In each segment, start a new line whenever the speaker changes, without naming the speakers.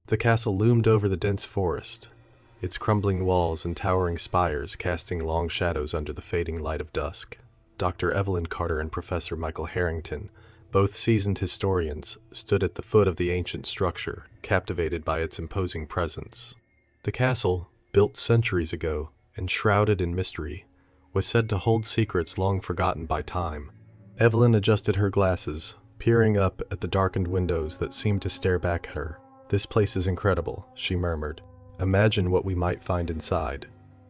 The castle loomed over the dense forest, its crumbling walls and towering spires casting long shadows under the fading light of dusk. Dr. Evelyn Carter and Professor Michael Harrington, both seasoned historians, stood at the foot of the ancient structure, captivated by its imposing presence. The castle, built centuries ago and shrouded in mystery, was said to hold secrets long forgotten by time. Evelyn adjusted her glasses, peering up at the darkened windows that seemed to stare back at her. "This place is incredible," she murmured. "Imagine what we might find inside."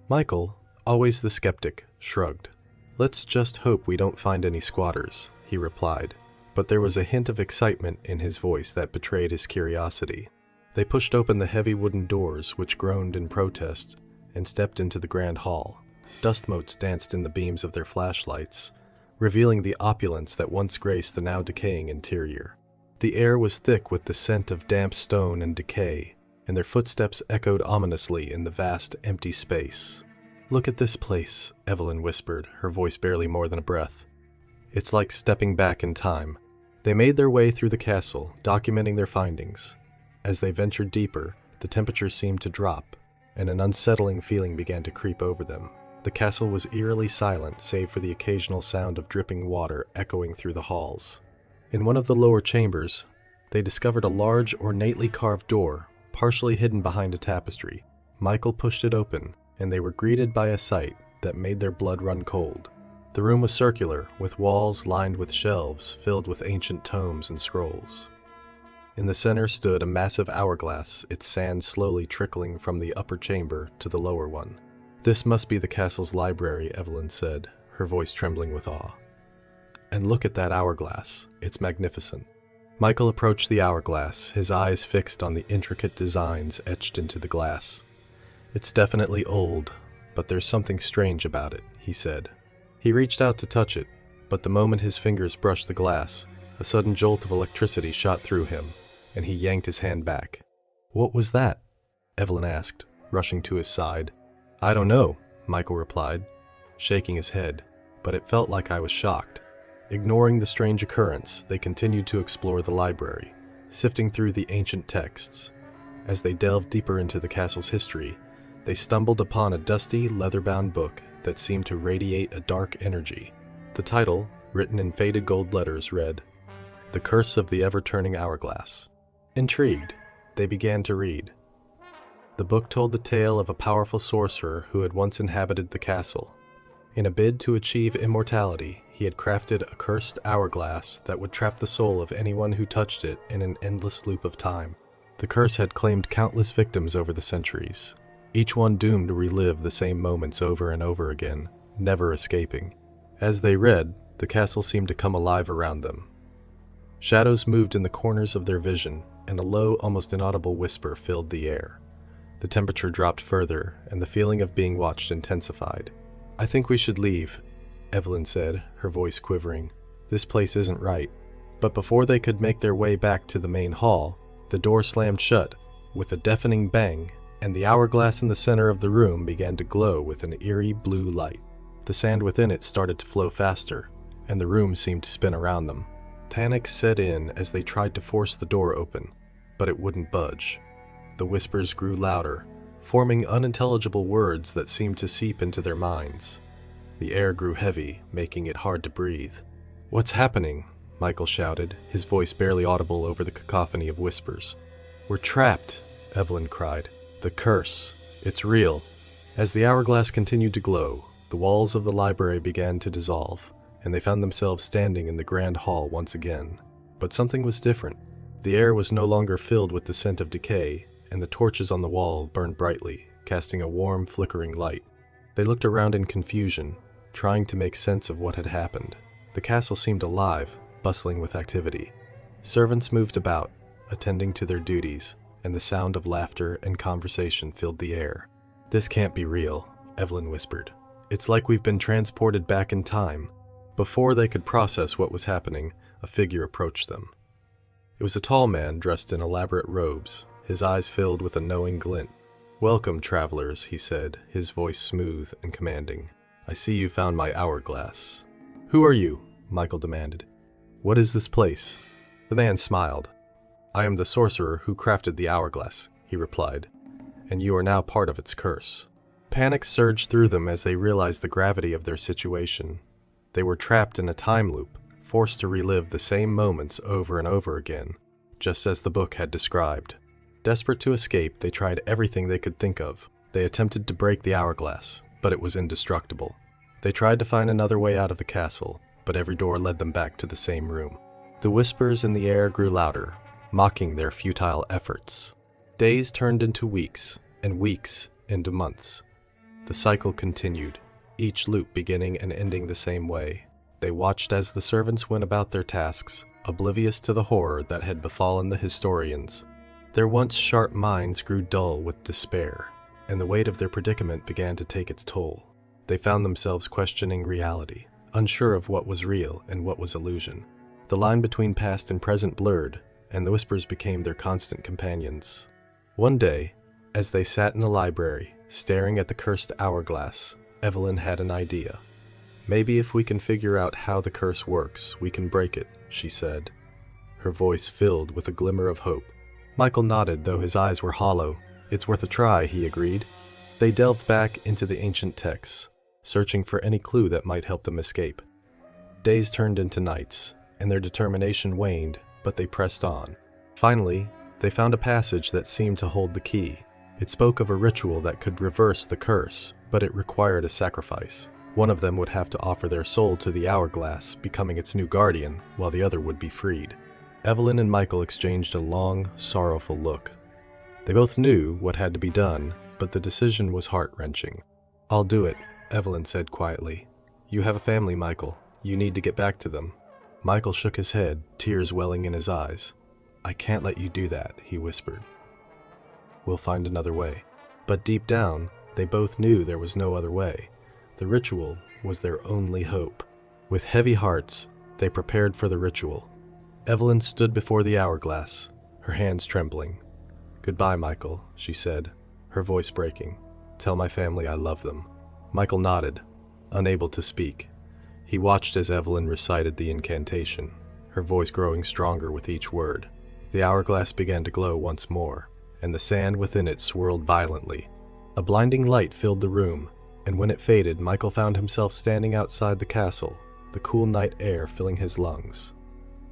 Michael, always the skeptic, shrugged. "Let's just hope we don't find any squatters," he replied, but there was a hint of excitement in his voice that betrayed his curiosity. They pushed open the heavy wooden doors, which groaned in protest, and stepped into the grand hall. Dust motes danced in the beams of their flashlights, revealing the opulence that once graced the now decaying interior. The air was thick with the scent of damp stone and decay, and their footsteps echoed ominously in the vast, empty space. "Look at this place," Evelyn whispered, her voice barely more than a breath. "It's like stepping back in time." They made their way through the castle, documenting their findings. As they ventured deeper, the temperature seemed to drop, and an unsettling feeling began to creep over them. The castle was eerily silent, save for the occasional sound of dripping water echoing through the halls. In one of the lower chambers, they discovered a large, ornately carved door, partially hidden behind a tapestry. Michael pushed it open, and they were greeted by a sight that made their blood run cold. The room was circular, with walls lined with shelves filled with ancient tomes and scrolls. In the center stood a massive hourglass, its sand slowly trickling from the upper chamber to the lower one. "This must be the castle's library," Evelyn said, her voice trembling with awe. "And look at that hourglass. It's magnificent." Michael approached the hourglass, his eyes fixed on the intricate designs etched into the glass. "It's definitely old, but there's something strange about it," he said. He reached out to touch it, but the moment his fingers brushed the glass, a sudden jolt of electricity shot through him, and he yanked his hand back. "What was that?" Evelyn asked, rushing to his side. "I don't know," Michael replied, shaking his head, but it felt like I was shocked. Ignoring the strange occurrence, they continued to explore the library, sifting through the ancient texts. As they delved deeper into the castle's history, they stumbled upon a dusty, leather-bound book that seemed to radiate a dark energy. The title, written in faded gold letters, read, "The Curse of the Ever-Turning Hourglass." Intrigued, they began to read. The book told the tale of a powerful sorcerer who had once inhabited the castle. In a bid to achieve immortality, he had crafted a cursed hourglass that would trap the soul of anyone who touched it in an endless loop of time. The curse had claimed countless victims over the centuries, each one doomed to relive the same moments over and over again, never escaping. As they read, the castle seemed to come alive around them. Shadows moved in the corners of their vision, and a low, almost inaudible whisper filled the air. The temperature dropped further, and the feeling of being watched intensified. "I think we should leave," Evelyn said, her voice quivering. "This place isn't right." But before they could make their way back to the main hall, the door slammed shut with a deafening bang, and the hourglass in the center of the room began to glow with an eerie blue light. The sand within it started to flow faster, and the room seemed to spin around them. Panic set in as they tried to force the door open, but it wouldn't budge. The whispers grew louder, forming unintelligible words that seemed to seep into their minds. The air grew heavy, making it hard to breathe. "What's happening?" Michael shouted, his voice barely audible over the cacophony of whispers. "We're trapped," Evelyn cried. "The curse. It's real." As the hourglass continued to glow, the walls of the library began to dissolve, and they found themselves standing in the grand hall once again. But something was different. The air was no longer filled with the scent of decay, and the torches on the wall burned brightly, casting a warm, flickering light. They looked around in confusion, trying to make sense of what had happened. The castle seemed alive, bustling with activity. Servants moved about, attending to their duties, and the sound of laughter and conversation filled the air. "This can't be real," Evelyn whispered. "It's like we've been transported back in time." Before they could process what was happening, a figure approached them. It was a tall man dressed in elaborate robes, his eyes filled with a knowing glint. "Welcome, travelers," he said, his voice smooth and commanding. "I see you found my hourglass." "Who are you?" Michael demanded. "What is this place?" The man smiled. "I am the sorcerer who crafted the hourglass," he replied, "and you are now part of its curse." Panic surged through them as they realized the gravity of their situation. They were trapped in a time loop, forced to relive the same moments over and over again, just as the book had described. Desperate to escape, they tried everything they could think of. They attempted to break the hourglass, but it was indestructible. They tried to find another way out of the castle, but every door led them back to the same room. The whispers in the air grew louder, mocking their futile efforts. Days turned into weeks, and weeks into months. The cycle continued, each loop beginning and ending the same way. They watched as the servants went about their tasks, oblivious to the horror that had befallen the historians. Their once sharp minds grew dull with despair, and the weight of their predicament began to take its toll. They found themselves questioning reality, unsure of what was real and what was illusion. The line between past and present blurred, and the whispers became their constant companions. One day, as they sat in the library, staring at the cursed hourglass, Evelyn had an idea. "Maybe if we can figure out how the curse works, we can break it," she said, her voice filled with a glimmer of hope. Michael nodded, though his eyes were hollow. "It's worth a try," he agreed. They delved back into the ancient texts, searching for any clue that might help them escape. Days turned into nights, and their determination waned, but they pressed on. Finally, they found a passage that seemed to hold the key. It spoke of a ritual that could reverse the curse, but it required a sacrifice. One of them would have to offer their soul to the hourglass, becoming its new guardian, while the other would be freed. Evelyn and Michael exchanged a long, sorrowful look. They both knew what had to be done, but the decision was heart-wrenching. "I'll do it," Evelyn said quietly. "You have a family, Michael. You need to get back to them." Michael shook his head, tears welling in his eyes. "I can't let you do that," he whispered. "We'll find another way." But deep down, they both knew there was no other way. The ritual was their only hope. With heavy hearts, they prepared for the ritual. Evelyn stood before the hourglass, her hands trembling. "Goodbye, Michael," she said, her voice breaking. "Tell my family I love them." Michael nodded, unable to speak. He watched as Evelyn recited the incantation, her voice growing stronger with each word. The hourglass began to glow once more, and the sand within it swirled violently. A blinding light filled the room, and when it faded, Michael found himself standing outside the castle, the cool night air filling his lungs.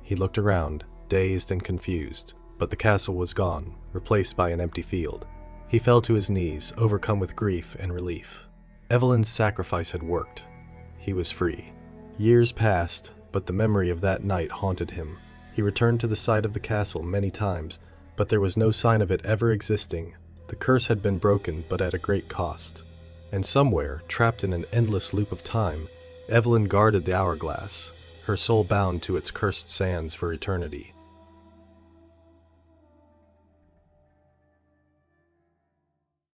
He looked around, dazed and confused, but the castle was gone, replaced by an empty field. He fell to his knees, overcome with grief and relief. Evelyn's sacrifice had worked. He was free. Years passed, but the memory of that night haunted him. He returned to the site of the castle many times, but there was no sign of it ever existing. The curse had been broken, but at a great cost. And somewhere, trapped in an endless loop of time, Evelyn guarded the hourglass, her soul bound to its cursed sands for eternity.